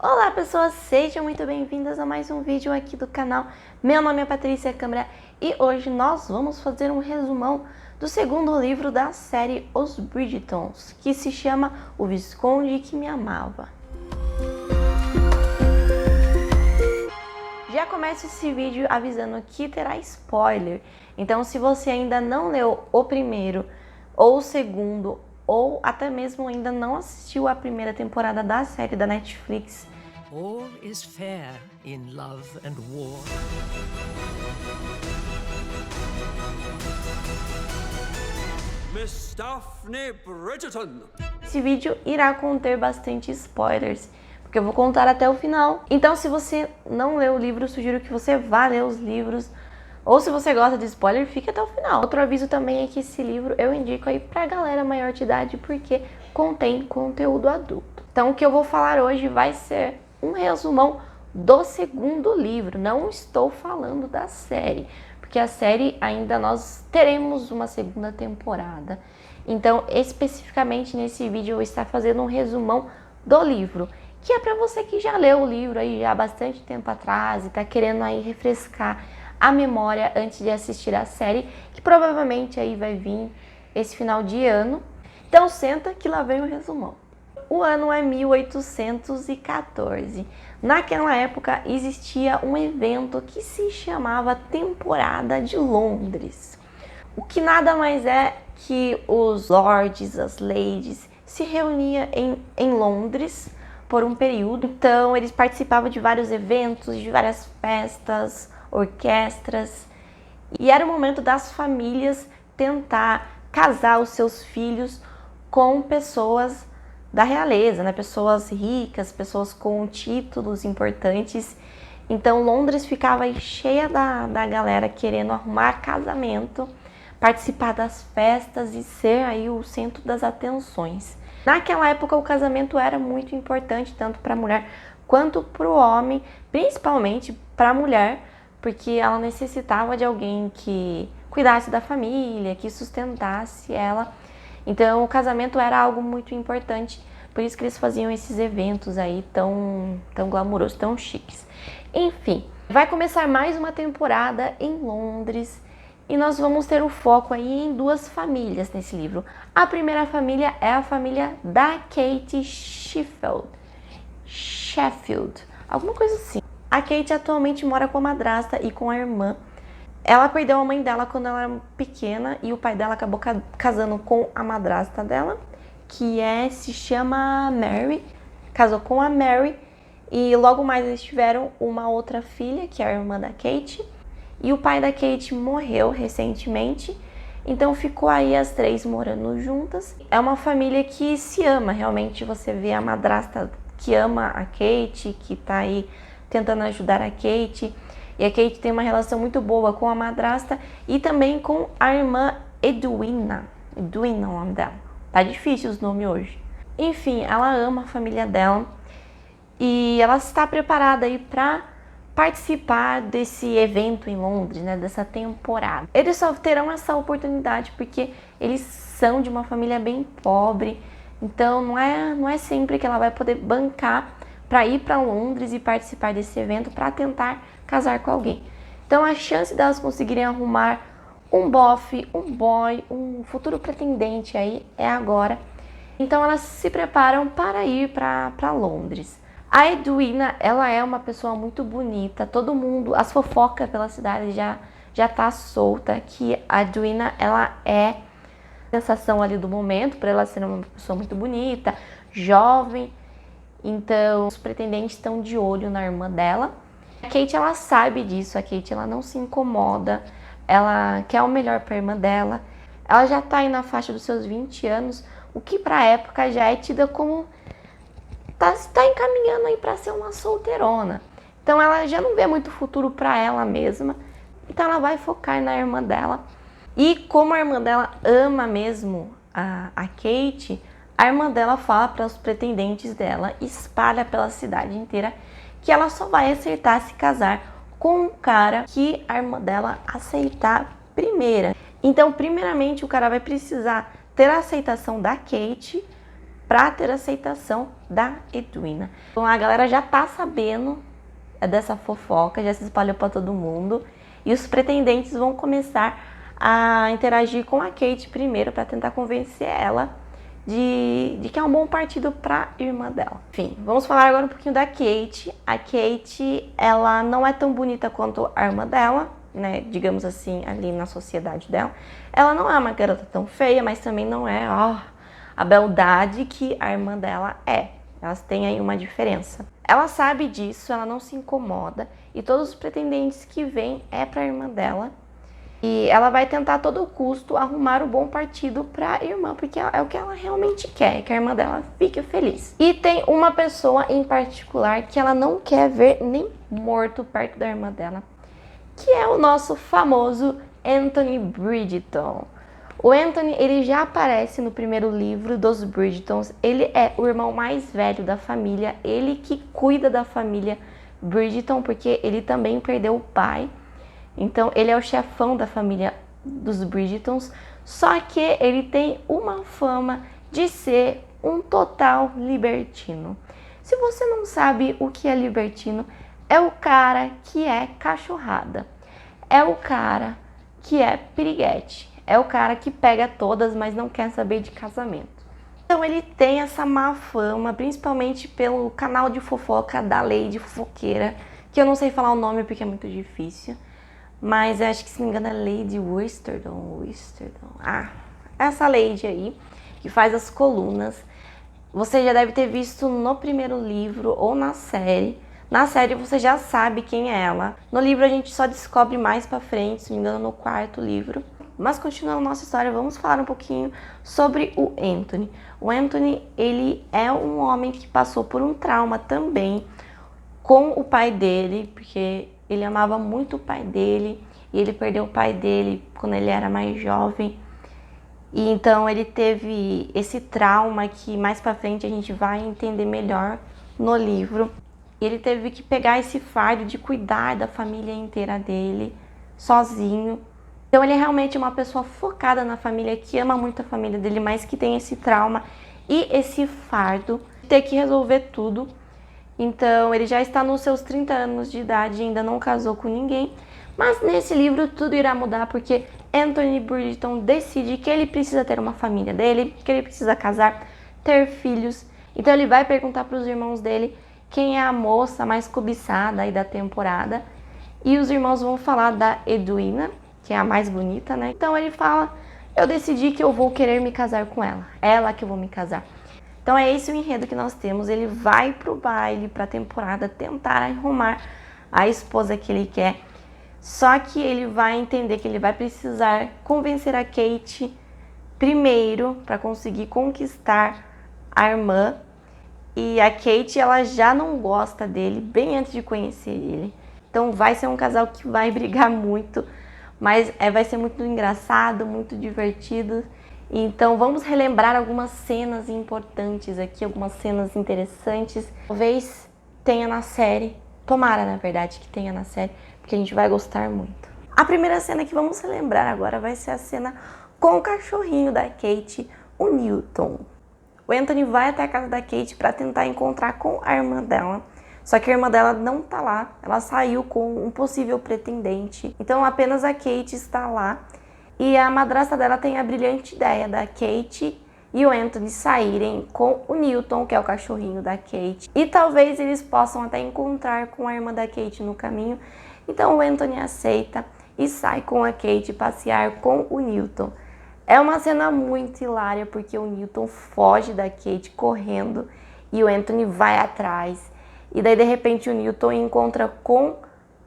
Olá pessoas, sejam muito bem-vindas a mais um vídeo aqui do canal. Meu nome é Patrícia Câmara e hoje nós vamos fazer um resumão do segundo livro da série Os Bridgertons, que se chama O Visconde que Me Amava. Já começo esse vídeo avisando que terá spoiler, então se você ainda não leu o primeiro ou o segundo, ou até mesmo ainda não assistiu a primeira temporada da série da Netflix, All is fair in love and war. Miss Daphne Bridgerton. esse vídeo irá conter bastante spoilers, porque eu vou contar até o final. Então, se você não leu o livro, eu sugiro que você vá ler os livros. Ou se você gosta de spoiler, fique até o final. Outro aviso também é que esse livro eu indico aí pra galera maior de idade, porque contém conteúdo adulto. Então, o que eu vou falar hoje vai ser um resumão do segundo livro. Não estou falando da série, porque a série ainda nós teremos uma segunda temporada. Então, especificamente nesse vídeo, eu vou estar fazendo um resumão do livro, que é para você que já leu o livro aí já há bastante tempo atrás e tá querendo aí refrescar a memória antes de assistir a série, que provavelmente aí vai vir esse final de ano. Então, senta que lá vem o resumão. O ano é 1814. Naquela época existia um evento que se chamava Temporada de Londres. O que nada mais é que os lords, as ladies, se reuniam em Londres por um período. Então eles participavam de vários eventos, de várias festas, orquestras. E era o momento das famílias tentar casar os seus filhos com pessoas da realeza, né? Pessoas ricas, pessoas com títulos importantes. Então Londres ficava aí cheia da galera querendo arrumar casamento, participar das festas e ser aí o centro das atenções. Naquela época o casamento era muito importante, tanto para a mulher quanto para o homem, principalmente para a mulher, porque ela necessitava de alguém que cuidasse da família, que sustentasse ela. Então o casamento era algo muito importante, por isso que eles faziam esses eventos aí tão glamourosos, tão chiques. Enfim, vai começar mais uma temporada em Londres e nós vamos ter o foco aí em duas famílias nesse livro. A primeira família é a família da Kate Sheffield, alguma coisa assim. A Kate atualmente mora com a madrasta e com a irmã. Ela perdeu a mãe dela quando ela era pequena e o pai dela acabou casando com a madrasta dela, que se chama Mary. Casou com a Mary e logo mais eles tiveram uma outra filha, que é a irmã da Kate. E o pai da Kate morreu recentemente, então ficou aí as três morando juntas. É uma família que se ama, realmente você vê a madrasta que ama a Kate, que tá aí tentando ajudar a Kate. E a Kate tem uma relação muito boa com a madrasta e também com a irmã Edwina. Edwina é o nome dela. Tá difícil os nomes hoje. Enfim, ela ama a família dela e ela está preparada aí para participar desse evento em Londres, né, dessa temporada. Eles só terão essa oportunidade porque eles são de uma família bem pobre, então não é sempre que ela vai poder bancar para ir para Londres e participar desse evento para tentar casar com alguém. Então a chance delas conseguirem arrumar um bofe, um boy, um futuro pretendente aí é agora. Então elas se preparam para ir para Londres. A Edwina, ela é uma pessoa muito bonita, todo mundo, as fofocas pela cidade já tá solta que a Edwina, ela é a sensação ali do momento, por ela ser uma pessoa muito bonita, jovem. Então os pretendentes estão de olho na irmã dela. A Kate, ela sabe disso, a Kate, ela não se incomoda, ela quer o melhor para a irmã dela. Ela já tá aí na faixa dos seus 20 anos, o que pra época já é tida como tá encaminhando aí para ser uma solteirona. Então ela já não vê muito futuro para ela mesma. Então ela vai focar na irmã dela. E como a irmã dela ama mesmo a Kate, a irmã dela fala para os pretendentes dela, espalha pela cidade inteira, que ela só vai aceitar se casar com um cara que a irmã dela aceitar primeira. Então, primeiramente, o cara vai precisar ter a aceitação da Kate para ter aceitação da Edwina. Então a galera já tá sabendo dessa fofoca, já se espalhou para todo mundo e os pretendentes vão começar a interagir com a Kate primeiro para tentar convencer ela de que é um bom partido para a irmã dela. Enfim, vamos falar agora um pouquinho da Kate. A Kate, ela não é tão bonita quanto a irmã dela, né, digamos assim, ali na sociedade dela. Ela não é uma garota tão feia, mas também não é a beldade que a irmã dela é. Elas têm aí uma diferença. Ela sabe disso, ela não se incomoda e todos os pretendentes que vêm é para a irmã dela. E ela vai tentar a todo custo arrumar um bom partido para a irmã, porque é o que ela realmente quer, que a irmã dela fique feliz. E tem uma pessoa em particular que ela não quer ver nem morto perto da irmã dela, que é o nosso famoso Anthony Bridgerton. O Anthony, ele já aparece no primeiro livro dos Bridgertons. Ele é o irmão mais velho da família, ele que cuida da família Bridgerton, porque ele também perdeu o pai. Então, ele é o chefão da família dos Bridgertons, só que ele tem uma fama de ser um total libertino. Se você não sabe o que é libertino, é o cara que é cachorrada, é o cara que é piriguete, é o cara que pega todas, mas não quer saber de casamento. Então ele tem essa má fama, principalmente pelo canal de fofoca da Lady Fofoqueira, que eu não sei falar o nome porque é muito difícil, mas eu acho que, se não me engano, é Lady Whistledown. Essa Lady aí, que faz as colunas. Você já deve ter visto no primeiro livro ou na série. Na série você já sabe quem é ela. No livro a gente só descobre mais pra frente, se não me engano, no quarto livro. Mas continuando a nossa história, vamos falar um pouquinho sobre o Anthony. O Anthony, ele é um homem que passou por um trauma também com o pai dele, porque ele amava muito o pai dele e ele perdeu o pai dele quando ele era mais jovem. E então ele teve esse trauma que mais pra frente a gente vai entender melhor no livro. E ele teve que pegar esse fardo de cuidar da família inteira dele sozinho. Então ele é realmente uma pessoa focada na família, que ama muito a família dele, mas que tem esse trauma e esse fardo de ter que resolver tudo. Então ele já está nos seus 30 anos de idade e ainda não casou com ninguém. Mas nesse livro tudo irá mudar, porque Anthony Bridgerton decide que ele precisa ter uma família dele, que ele precisa casar, ter filhos. Então ele vai perguntar para os irmãos dele quem é a moça mais cobiçada aí da temporada. E os irmãos vão falar da Edwina, que é a mais bonita, né? Então ele fala, eu decidi que eu vou querer me casar com ela que eu vou me casar. Então é esse o enredo que nós temos. Ele vai pro baile, pra temporada, tentar arrumar a esposa que ele quer. Só que ele vai entender que ele vai precisar convencer a Kate primeiro para conseguir conquistar a irmã. E a Kate, ela já não gosta dele bem antes de conhecer ele. Então vai ser um casal que vai brigar muito, mas vai ser muito engraçado, muito divertido. Então vamos relembrar algumas cenas importantes aqui, algumas cenas interessantes. Talvez tenha na série, tomara na verdade que tenha na série, porque a gente vai gostar muito. A primeira cena que vamos relembrar agora vai ser a cena com o cachorrinho da Kate, o Newton. O Anthony vai até a casa da Kate para tentar encontrar com a irmã dela. Só que a irmã dela não tá lá, ela saiu com um possível pretendente. Então apenas a Kate está lá. E a madrasta dela tem a brilhante ideia da Kate e o Anthony saírem com o Newton, que é o cachorrinho da Kate. E talvez eles possam até encontrar com a irmã da Kate no caminho. Então o Anthony aceita e sai com a Kate passear com o Newton. É uma cena muito hilária, porque o Newton foge da Kate correndo e o Anthony vai atrás. E daí de repente o Newton encontra com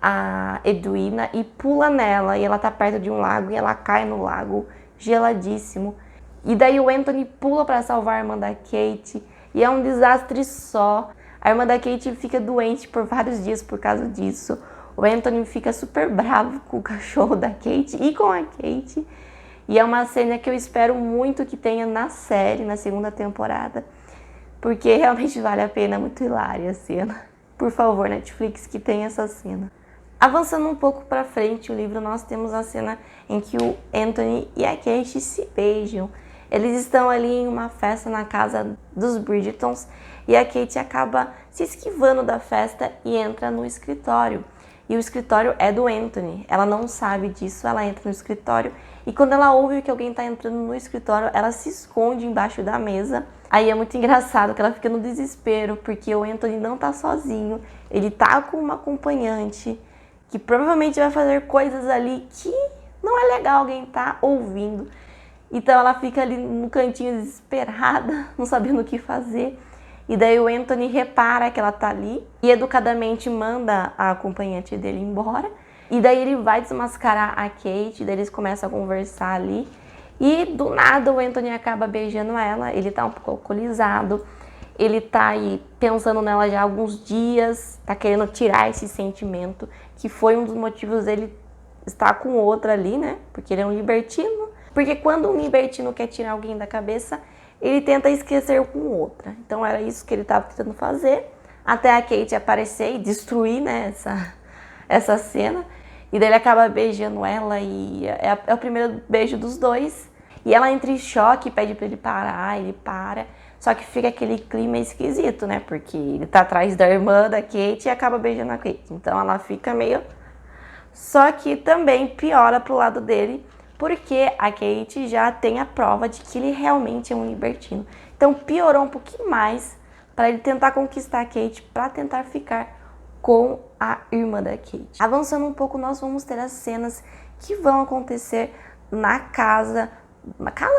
a Edwina e pula nela, e ela tá perto de um lago e ela cai no lago geladíssimo. E daí o Anthony pula para salvar a irmã da Kate e é um desastre só. A irmã da Kate fica doente por vários dias por causa disso. O Anthony fica super bravo com o cachorro da Kate e com a Kate. E é uma cena que eu espero muito que tenha na série, na segunda temporada, porque realmente vale a pena, é muito hilária a cena. Por favor, Netflix, que tenha essa cena. Avançando um pouco pra frente o livro, nós temos a cena em que o Anthony e a Kate se beijam. Eles estão ali em uma festa na casa dos Bridgertons e a Kate acaba se esquivando da festa e entra no escritório. E o escritório é do Anthony. Ela não sabe disso, ela entra no escritório e quando ela ouve que alguém tá entrando no escritório, ela se esconde embaixo da mesa. Aí é muito engraçado que ela fica no desespero, porque o Anthony não tá sozinho, ele tá com uma acompanhante que provavelmente vai fazer coisas ali que não é legal alguém tá ouvindo. Então ela fica ali no cantinho desesperada, não sabendo o que fazer. E daí o Anthony repara que ela tá ali e educadamente manda a acompanhante dele embora. E daí ele vai desmascarar a Kate, daí eles começam a conversar ali. E do nada o Anthony acaba beijando ela, ele tá um pouco alcoolizado. Ele tá aí pensando nela já há alguns dias, tá querendo tirar esse sentimento, que foi um dos motivos dele estar com outra ali, né? Porque ele é um libertino. Porque quando um libertino quer tirar alguém da cabeça, ele tenta esquecer com outra. Então era isso que ele estava tentando fazer, até a Kate aparecer e destruir, né, essa cena. E daí ele acaba beijando ela e é o primeiro beijo dos dois. E ela entra em choque, pede pra ele parar, ele para. Só que fica aquele clima esquisito, né, porque ele tá atrás da irmã da Kate e acaba beijando a Kate. Então ela fica meio... Só que também piora pro lado dele, porque a Kate já tem a prova de que ele realmente é um libertino. Então piorou um pouquinho mais para ele tentar conquistar a Kate, para tentar ficar com a irmã da Kate. Avançando um pouco, nós vamos ter as cenas que vão acontecer na casa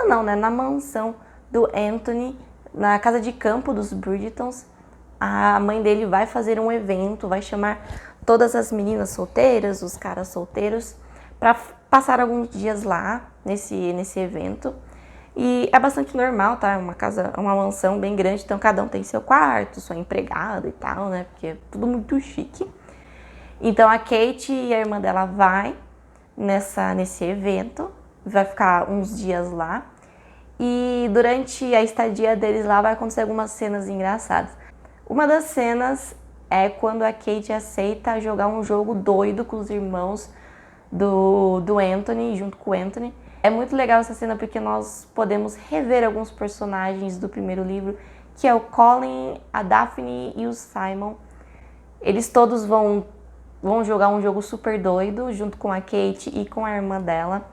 não, né? Na mansão do Anthony, na casa de campo dos Bridgertons. A mãe dele vai fazer um evento, vai chamar todas as meninas solteiras, os caras solteiros, para passar alguns dias lá nesse evento. E é bastante normal, tá? Uma mansão bem grande, então cada um tem seu quarto, sua empregada e tal, né? Porque é tudo muito chique. Então a Kate e a irmã dela vai nesse evento, vai ficar uns dias lá. E durante a estadia deles lá vai acontecer algumas cenas engraçadas. Uma das cenas é quando a Kate aceita jogar um jogo doido com os irmãos do Anthony, junto com o Anthony. É muito legal essa cena porque nós podemos rever alguns personagens do primeiro livro, que é o Colin, a Daphne e o Simon. Eles todos vão jogar um jogo super doido, junto com a Kate e com a irmã dela.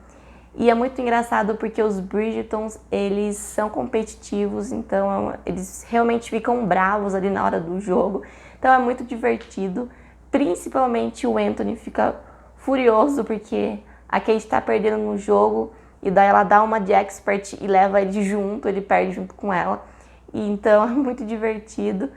E é muito engraçado porque os Bridgertons, eles são competitivos, então eles realmente ficam bravos ali na hora do jogo. Então é muito divertido, principalmente o Anthony fica furioso porque a Kate tá perdendo no jogo e daí ela dá uma de expert e leva ele junto, ele perde junto com ela. E então é muito divertido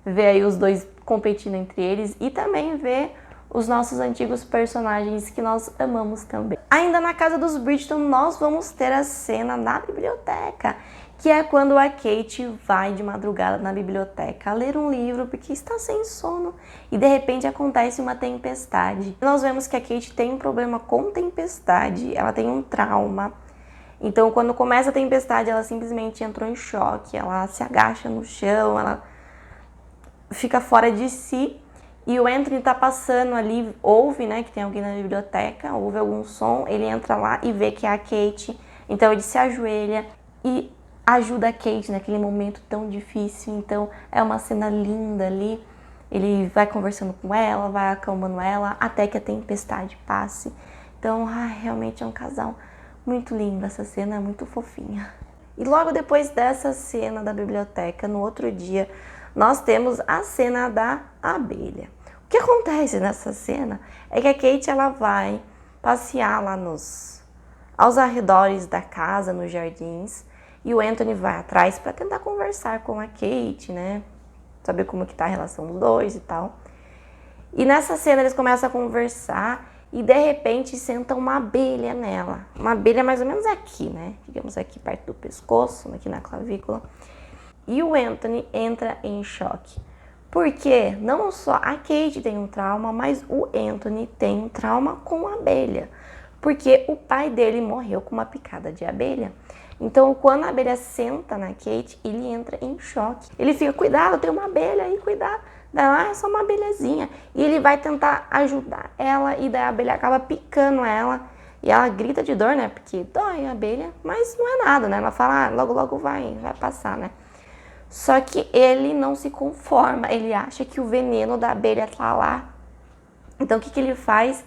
ver aí os dois competindo entre eles e também ver os nossos antigos personagens que nós amamos também. Ainda na casa dos Bridgerton, nós vamos ter a cena na biblioteca, que é quando a Kate vai de madrugada na biblioteca ler um livro porque está sem sono e de repente acontece uma tempestade. Nós vemos que a Kate tem um problema com tempestade, ela tem um trauma. Então quando começa a tempestade ela simplesmente entrou em choque, ela se agacha no chão, ela fica fora de si. E o Anthony tá passando ali, ouve, né, que tem alguém na biblioteca, ouve algum som, ele entra lá e vê que é a Kate. Então ele se ajoelha e ajuda a Kate naquele momento tão difícil. Então é uma cena linda ali. Ele vai conversando com ela, vai acalmando ela, até que a tempestade passe. Então, realmente é um casal muito lindo. Essa cena é muito fofinha. E logo depois dessa cena da biblioteca, no outro dia, nós temos a cena da abelha. O que acontece nessa cena é que a Kate ela vai passear lá aos arredores da casa, nos jardins, e o Anthony vai atrás para tentar conversar com a Kate, né? Saber como que tá a relação dos dois e tal. E nessa cena eles começam a conversar e de repente sentam uma abelha nela. Uma abelha mais ou menos aqui, né? Digamos aqui perto do pescoço, aqui na clavícula. E o Anthony entra em choque, porque não só a Kate tem um trauma, mas o Anthony tem um trauma com a abelha, porque o pai dele morreu com uma picada de abelha. Então, quando a abelha senta na Kate, ele entra em choque. Ele fica, cuidado, tem uma abelha aí, cuidado. Daí, é só uma abelhazinha. E ele vai tentar ajudar ela, e daí a abelha acaba picando ela. E ela grita de dor, né? Porque dói a abelha, mas não é nada, né? Ela fala, logo, logo vai passar, né? Só que ele não se conforma, ele acha que o veneno da abelha tá lá. Então, o que ele faz?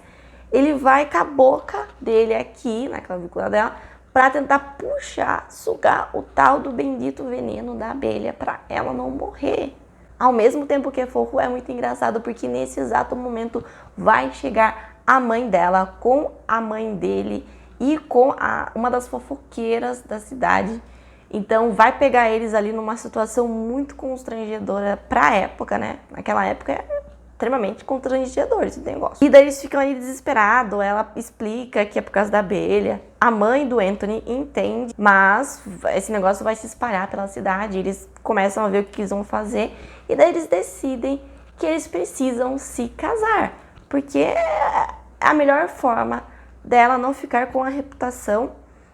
Ele vai com a boca dele aqui, na clavícula dela, pra tentar puxar, sugar o tal do bendito veneno da abelha pra ela não morrer. Ao mesmo tempo que é fofo, é muito engraçado, porque nesse exato momento vai chegar a mãe dela com a mãe dele e com uma das fofoqueiras da cidade. Então vai pegar eles ali numa situação muito constrangedora pra época, né? Naquela época é extremamente constrangedor esse negócio. E daí eles ficam ali desesperados, ela explica que é por causa da abelha. A mãe do Anthony entende, mas esse negócio vai se espalhar pela cidade, eles começam a ver o que eles vão fazer e daí eles decidem que eles precisam se casar, porque é a melhor forma dela não ficar com a reputação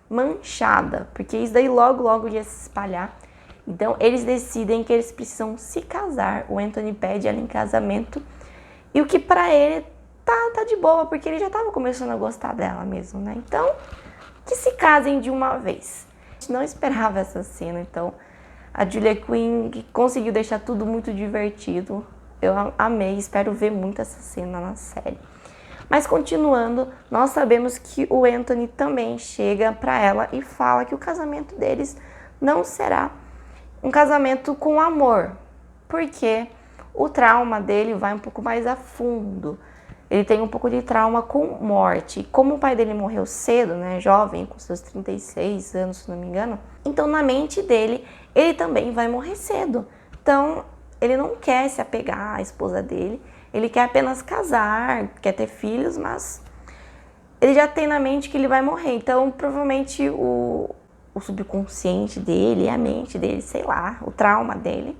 manchada, porque isso daí logo, logo ia se espalhar. Então, eles decidem que eles precisam se casar. O Anthony pede ela em casamento. E o que pra ele tá de boa, porque ele já tava começando a gostar dela mesmo, né? Então, que se casem de uma vez. A gente não esperava essa cena, então a Julia Quinn conseguiu deixar tudo muito divertido. Eu amei, espero ver muito essa cena na série. Mas continuando, nós sabemos que o Anthony também chega pra ela e fala que o casamento deles não será um casamento com amor, porque o trauma dele vai um pouco mais a fundo. Ele tem um pouco de trauma com morte. Como o pai dele morreu cedo, né, jovem, com seus 36 anos, se não me engano, então na mente dele, ele também vai morrer cedo. Então, ele não quer se apegar à esposa dele, ele quer apenas casar, quer ter filhos, mas ele já tem na mente que ele vai morrer. Então, provavelmente, o subconsciente dele, a mente dele, sei lá, o trauma dele,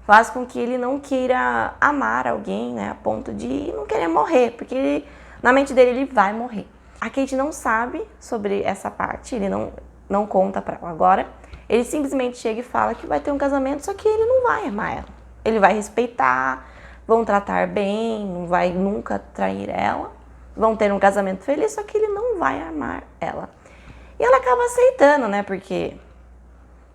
faz com que ele não queira amar alguém, né, a ponto de não querer morrer, porque na mente dele ele vai morrer. A Kate não sabe sobre essa parte, ele não conta pra ela agora. Ele simplesmente chega e fala que vai ter um casamento, só que ele não vai amar ela. Ele vai respeitar, vão tratar bem, não vai nunca trair ela, vão ter um casamento feliz, só que ele não vai amar ela. E ela acaba aceitando, né? Porque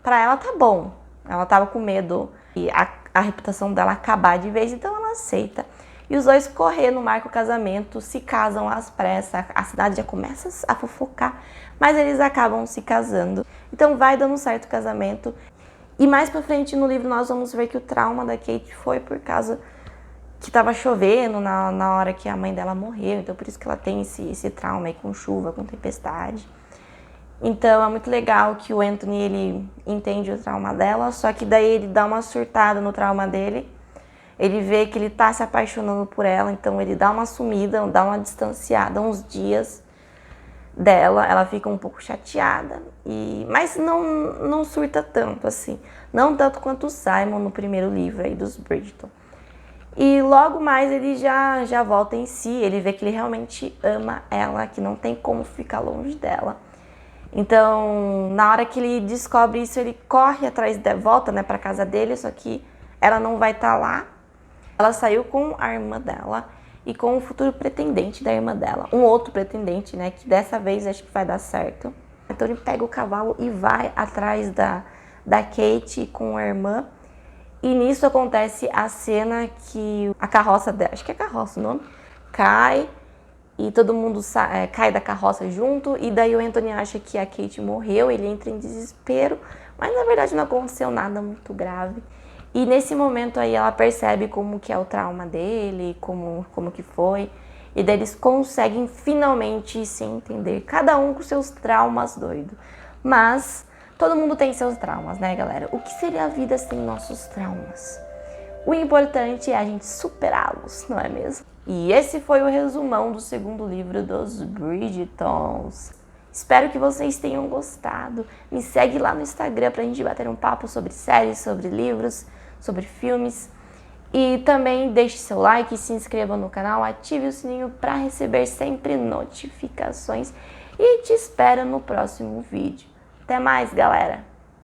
pra ela tá bom. Ela tava com medo e a reputação dela acabar de vez, então ela aceita. E os dois correndo, marcam o casamento, se casam às pressas, a cidade já começa a fofocar, mas eles acabam se casando. Então vai dando certo o casamento. E mais pra frente no livro nós vamos ver que o trauma da Kate foi por causa que tava chovendo na hora que a mãe dela morreu. Então por isso que ela tem esse trauma aí com chuva, com tempestade. Então é muito legal que o Anthony, ele entende o trauma dela, só que daí ele dá uma surtada no trauma dele. Ele vê que ele tá se apaixonando por ela, então ele dá uma sumida, dá uma distanciada uns dias dela. Ela fica um pouco chateada, mas não surta tanto assim. Não tanto quanto o Simon no primeiro livro aí dos Bridgerton. E logo mais ele já volta em si, ele vê que ele realmente ama ela, que não tem como ficar longe dela. Então, na hora que ele descobre isso, ele corre atrás da volta, né, pra casa dele, só que ela não vai estar lá. Ela saiu com a irmã dela e com o futuro pretendente da irmã dela. Um outro pretendente, né, que dessa vez acho que vai dar certo. Então ele pega o cavalo e vai atrás da Kate com a irmã. E nisso acontece a cena que a carroça dela, acho que é carroça o nome, cai. E todo mundo cai da carroça junto, e daí o Anthony acha que a Kate morreu, ele entra em desespero, mas na verdade não aconteceu nada muito grave. E nesse momento aí ela percebe como que é o trauma dele, como que foi, e daí eles conseguem finalmente se entender, cada um com seus traumas doidos. Mas todo mundo tem seus traumas, né, galera? O que seria a vida sem nossos traumas? O importante é a gente superá-los, não é mesmo? E esse foi o resumão do segundo livro dos Bridgertons. Espero que vocês tenham gostado. Me segue lá no Instagram pra gente bater um papo sobre séries, sobre livros, sobre filmes. E também deixe seu like, se inscreva no canal, ative o sininho para receber sempre notificações. E te espero no próximo vídeo. Até mais, galera!